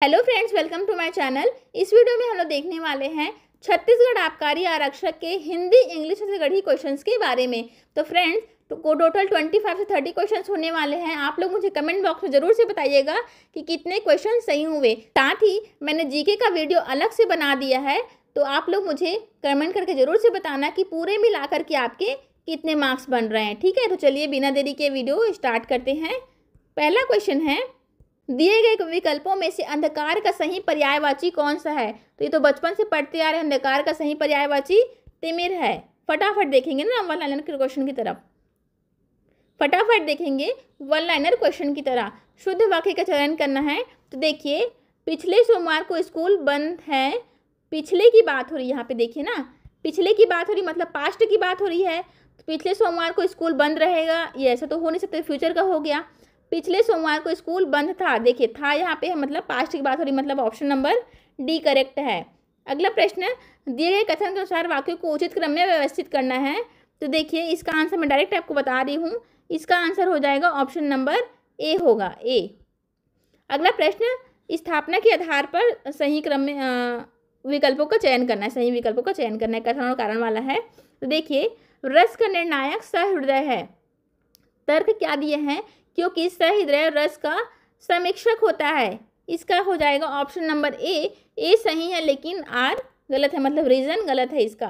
Hello friends, welcome to my channel. इस video में हम लोग देखने वाले हैं छत्तीसगढ़ आबकारी आरक्षक के हिंदी इंग्लिश छत्तीसगढ़ी क्वेश्चंस के बारे में। तो फ्रेंड्स टोटल 25 से 30 क्वेश्चंस होने वाले हैं। आप लोग मुझे कमेंट बॉक्स में जरूर से बताइएगा कि कितने क्वेश्चन सही हुए। साथ ही मैंने जीके का वीडियो अलग से बना दिया है, तो आप लोग मुझे कमेंट करके जरूर से बताना कि पूरे मिलाकर के आपके कितने मार्क्स बन रहे हैं। ठीक है, तो चलिए बिना देरी के वीडियो स्टार्ट करते हैं। पहला क्वेश्चन है, दिए गए विकल्पों में से अंधकार का सही पर्यायवाची कौन सा है? तो ये तो बचपन से पढ़ते आ रहे हैं। अंधकार का सही पर्यायवाची तिमिर है। फटाफट देखेंगे ना वन लाइनर के क्वेश्चन की तरफ, फटाफट देखेंगे वन लाइनर क्वेश्चन की तरह। शुद्ध वाक्य का चयन करना है। तो देखिए, पिछले सोमवार को स्कूल बंद है। पिछले की बात हो रही है यहाँ पे, देखिए ना, पिछले की बात हो रही मतलब पास्ट की बात हो रही है। तो पिछले सोमवार को स्कूल बंद रहेगा, ये ऐसा तो हो नहीं सकता, फ्यूचर का हो गया। पिछले सोमवार को स्कूल बंद था, देखिए था यहाँ पे है मतलब पास्ट की बात हो रही, मतलब ऑप्शन नंबर डी करेक्ट है। अगला प्रश्न, दिए गए कथन के अनुसार वाक्यों को उचित क्रम में व्यवस्थित करना है। तो देखिए इसका आंसर मैं डायरेक्ट आपको बता रही हूँ, इसका आंसर हो जाएगा ऑप्शन नंबर ए होगा, ए। अगला प्रश्न, स्थापना के आधार पर सही क्रम में विकल्पों का चयन करना है, सही विकल्पों का चयन करना है, कथन और कारण वाला है। तो देखिए, रस का निर्णायक सहृदय है। तर्क क्या दिए हैं? क्योंकि सहृदय रस का समीक्षक होता है। इसका हो जाएगा ऑप्शन नंबर ए सही है लेकिन आर गलत है, मतलब रीजन गलत है इसका।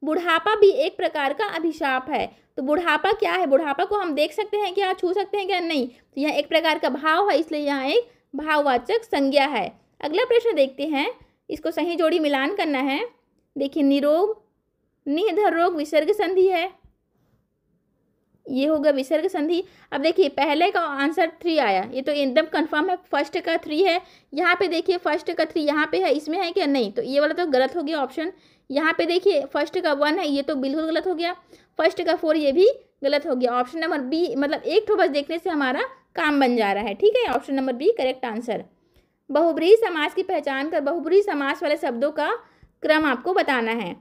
बुढ़ापा भी एक प्रकार का अभिशाप है। तो बुढ़ापा क्या है? बुढ़ापा को हम देख सकते हैं क्या, छू सकते हैं क्या? नहीं। तो यह एक प्रकार का भाव है, इसलिए यहाँ एक भाववाचक संज्ञा है। अगला प्रश्न देखते हैं, इसको सही जोड़ी मिलान करना है। देखिए, निरोग निधर रोग विसर्ग संधि है, ये होगा विसर्ग संधि। अब देखिए पहले का आंसर 3 आया, ये तो एकदम कंफर्म है, फर्स्ट का 3 है। यहाँ पे देखिए फर्स्ट का 3 यहाँ पे है, इसमें है क्या? नहीं। तो ये वाला तो गलत हो गया ऑप्शन। यहाँ पे देखिए फर्स्ट का 1 है, ये तो बिल्कुल गलत हो गया। फर्स्ट का 4 ये भी गलत हो गया। ऑप्शन नंबर बी, मतलब एक ठो बस देखने से हमारा काम बन जा रहा है। ठीक है, option number B correct answer. बहुब्रीहि समास की पहचान कर बहुब्रीहि समास वाले शब्दों का क्रम आपको बताना है।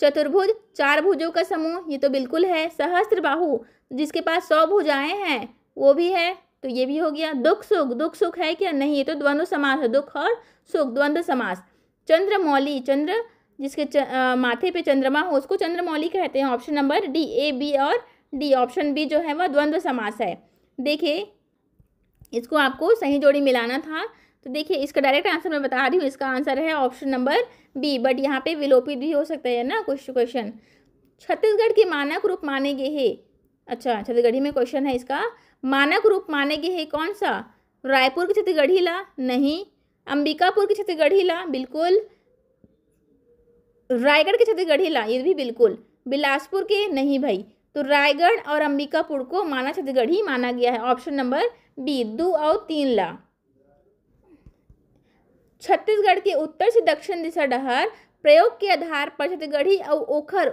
चतुर्भुज, 4 भुजों का समूह, ये तो बिल्कुल है। सहस्त्र बाहु, जिसके पास 100 भुजाएं हैं, वो भी है, तो ये भी हो गया। दुख सुख है क्या? नहीं, ये तो द्वंद्व समास है, दुख और सुख द्वंद्व समास। चंद्रमौली, चंद्र जिसके माथे पे चंद्रमा हो उसको चंद्रमौली कहते हैं। Option number D, A B और डी, ऑप्शन बी जो है वह द्वंद्व समास है। देखिए इसको आपको सही जोड़ी मिलाना था। तो देखिए इसका डायरेक्ट आंसर मैं बता रही हूँ, इसका आंसर है ऑप्शन नंबर बी, बट यहाँ पे विलोपित भी हो सकता है ना कुछ क्वेश्चन। छत्तीसगढ़ के मानक रूप माने गए हैं, अच्छा छत्तीसगढ़ी में क्वेश्चन है इसका। मानक रूप माने गए हैं कौन सा? रायपुर की छत्तीसगढ़ी ला नहीं, अंबिकापुर की छत्तीसगढ़ी ला बिल्कुल, रायगढ़ की छत्तीसगढ़ी ला ये भी बिल्कुल, बिलासपुर के नहीं भाई। तो रायगढ़ और अंबिकापुर को माना छत्तीसगढ़ी माना गया है, ऑप्शन नंबर बी, 2 और 3 ला। छत्तीसगढ़ के उत्तर से दक्षिण दिशा डहर प्रयोग के आधार पर छत्तीसगढ़ी और ओखर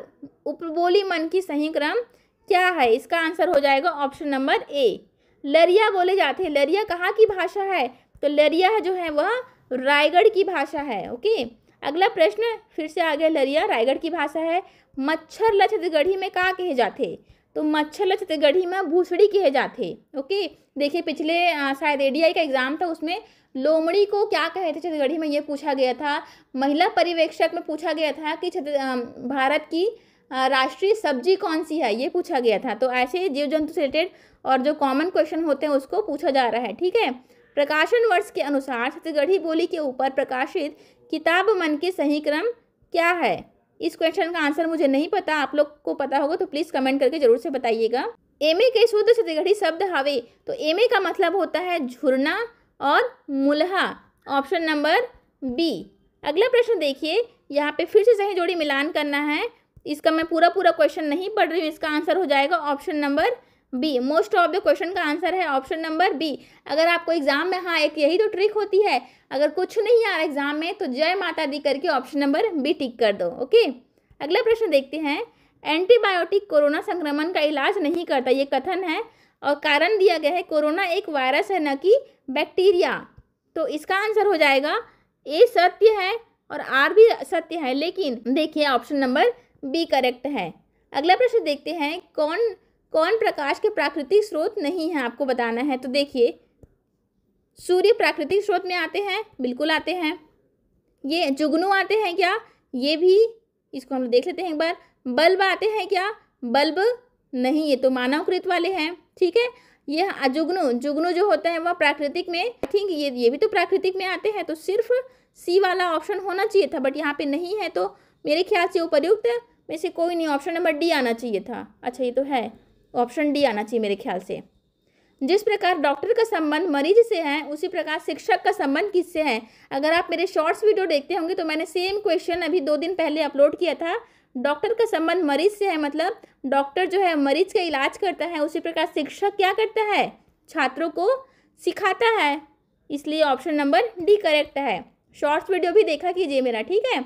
उपबोली मन की सही क्रम क्या है? इसका आंसर हो जाएगा ऑप्शन नंबर ए, लरिया बोले जाते हैं। लरिया कहाँ की भाषा है? तो लरिया जो है वह रायगढ़ की भाषा है। ओके, अगला प्रश्न फिर से आ गया, लरिया रायगढ़ की भाषा है। मच्छर ल छत्तीसगढ़ी में का कहे जाते? तो मच्छर ल छत्तीसगढ़ी में भूसड़ी कहे जाते। ओके, देखिए पिछले शायद एडीआई का एग्जाम था, उसमें लोमड़ी को क्या कहे थे छत्तीसगढ़ी में, ये पूछा गया था। महिला परिवेक्षक में पूछा गया था कि भारत की राष्ट्रीय सब्जी कौन सी है, ये पूछा गया था। तो ऐसे जीव जंतु से रिलेटेड और जो कॉमन क्वेश्चन होते हैं उसको पूछा जा रहा है। ठीक है, प्रकाशन वर्ष के अनुसार छत्तीसगढ़ी बोली के ऊपर प्रकाशित किताब मन के सही क्रम क्या है? इस क्वेश्चन का आंसर मुझे नहीं पता, आप लोग को पता होगा तो प्लीज़ कमेंट करके जरूर से बताइएगा। एमे के शुद्ध छत्तीसगढ़ी शब्द हवे, तो एमे का मतलब होता है झुरना और मुलहा, ऑप्शन नंबर बी। अगला प्रश्न देखिए, यहाँ पे फिर से सही जोड़ी मिलान करना है। इसका मैं पूरा क्वेश्चन नहीं पढ़ रही हूँ, इसका आंसर हो जाएगा option number B. Most of the question का आंसर है ऑप्शन नंबर बी। अगर आपको एग्जाम में, हाँ एक यही तो ट्रिक होती है, अगर कुछ नहीं आ रहा एग्जाम में तो जय माता दी करके ऑप्शन नंबर बी टिक कर दो। ओके, अगला प्रश्न देखते हैं, एंटीबायोटिक कोरोना संक्रमण का इलाज नहीं करता, ये कथन है और कारण दिया गया है कोरोना एक वायरस है न कि बैक्टीरिया। तो इसका आंसर हो जाएगा ए सत्य है और आर भी सत्य है, लेकिन देखिए ऑप्शन नंबर बी करेक्ट है। अगला प्रश्न देखते हैं, कौन प्रकाश के प्राकृतिक स्रोत नहीं है, आपको बताना है। तो देखिए सूर्य प्राकृतिक स्रोत में आते हैं? बिल्कुल आते हैं। ये जुगनू आते हैं क्या? ये भी, इसको हम देख लेते हैं एक बार। बल्ब आते हैं क्या? बल्ब नहीं, ये तो मानवकृत वाले हैं। ठीक है, ये जुगनू, जुगनू जो होता है वह प्राकृतिक में, आई थिंक ये भी तो प्राकृतिक में आते हैं, तो सिर्फ सी वाला ऑप्शन होना चाहिए था, बट यहाँ पे नहीं है, तो मेरे ख्याल से उपयुक्त में से कोई नहीं, ऑप्शन नंबर डी आना चाहिए था। अच्छा, ये तो है, ऑप्शन डी आना चाहिए मेरे ख्याल से। जिस प्रकार डॉक्टर का संबंध मरीज से है, उसी प्रकार शिक्षक का संबंध किससे है? अगर आप मेरे शॉर्ट्स वीडियो देखते होंगे तो मैंने सेम क्वेश्चन अभी 2 दिन पहले अपलोड किया था। डॉक्टर का संबंध मरीज से है, मतलब डॉक्टर जो है मरीज का इलाज करता है, उसी प्रकार शिक्षक क्या करता है? छात्रों को सिखाता है। इसलिए ऑप्शन नंबर डी करेक्ट है। शॉर्ट्स वीडियो भी देखा कीजिए मेरा, ठीक है।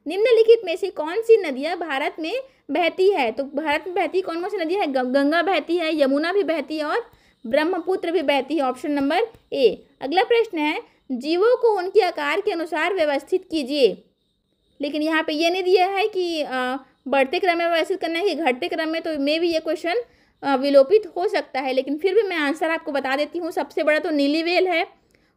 निम्नलिखित में से कौन सी नदियाँ भारत में बहती है? तो भारत में बहती कौन कौन सी नदियाँ है? गंगा बहती है, यमुना भी बहती है और ब्रह्मपुत्र भी बहती है। Option number A. अगला प्रश्न है, जीवों को उनके आकार के अनुसार व्यवस्थित कीजिए। लेकिन यहाँ पे ये नहीं दिया है कि बढ़ते क्रम में व्यवस्थित करना है कि घटते क्रम में, तो मे भी ये क्वेश्चन विलोपित हो सकता है, लेकिन फिर भी मैं आंसर आपको बता देती हूँ। सबसे बड़ा तो नीली व्हेल है,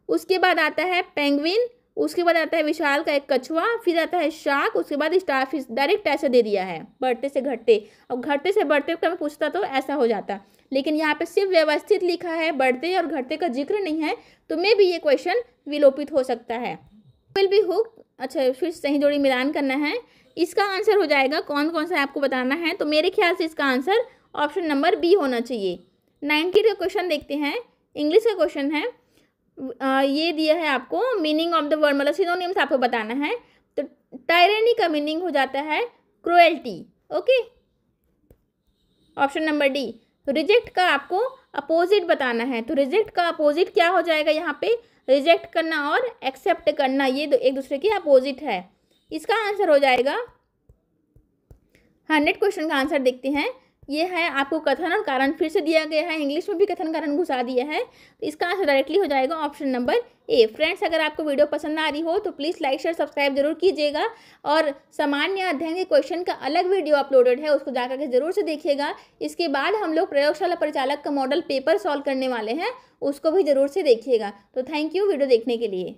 उसके बाद आता है पेंगुइन, उसके बाद आता है विशाल का एक कछुआ, फिर आता है शार्क, उसके बाद स्टारफिश। डायरेक्ट ऐसे दे दिया है, बढ़ते से घटते, और घटते से बढ़ते क्रम में पूछता तो ऐसा हो जाता, लेकिन यहाँ पे सिर्फ व्यवस्थित लिखा है, बढ़ते और घटते का जिक्र नहीं है, तो मे भी ये क्वेश्चन विलोपित हो सकता है। विल बी हुक, अच्छा फिर सही जोड़ी मिलान करना है, इसका आंसर हो जाएगा कौन कौन सा आपको बताना है, तो मेरे ख्याल से इसका आंसर ऑप्शन नंबर बी होना चाहिए। 90 का क्वेश्चन देखते हैं, इंग्लिश का क्वेश्चन है। ये दिया है आपको मीनिंग ऑफ द वर्ड, मतलब सिनोनिम्स आपको बताना है। तो टायरेनी का मीनिंग हो जाता है cruelty. Okay, option number D. Reject का आपको अपोजिट बताना है, तो रिजेक्ट का अपोजिट क्या हो जाएगा? यहाँ पे रिजेक्ट करना और एक्सेप्ट करना, ये एक दूसरे के अपोजिट है। इसका आंसर हो जाएगा 100 क्वेश्चन का आंसर देखते हैं। ये है आपको कथन और कारण फिर से दिया गया है, इंग्लिश में भी कथन कारण घुसा दिया है, तो इसका आंसर डायरेक्टली हो जाएगा ऑप्शन नंबर ए। फ्रेंड्स, अगर आपको वीडियो पसंद आ रही हो तो प्लीज़ लाइक शेयर सब्सक्राइब जरूर कीजिएगा, और सामान्य अध्ययन के क्वेश्चन का अलग वीडियो अपलोडेड है, उसको जाकर के जरूर से देखिएगा। इसके बाद हम लोग प्रयोगशाला परिचालक का मॉडल पेपर सॉल्व करने वाले हैं, उसको भी जरूर से देखिएगा। तो थैंक यू वीडियो देखने के लिए।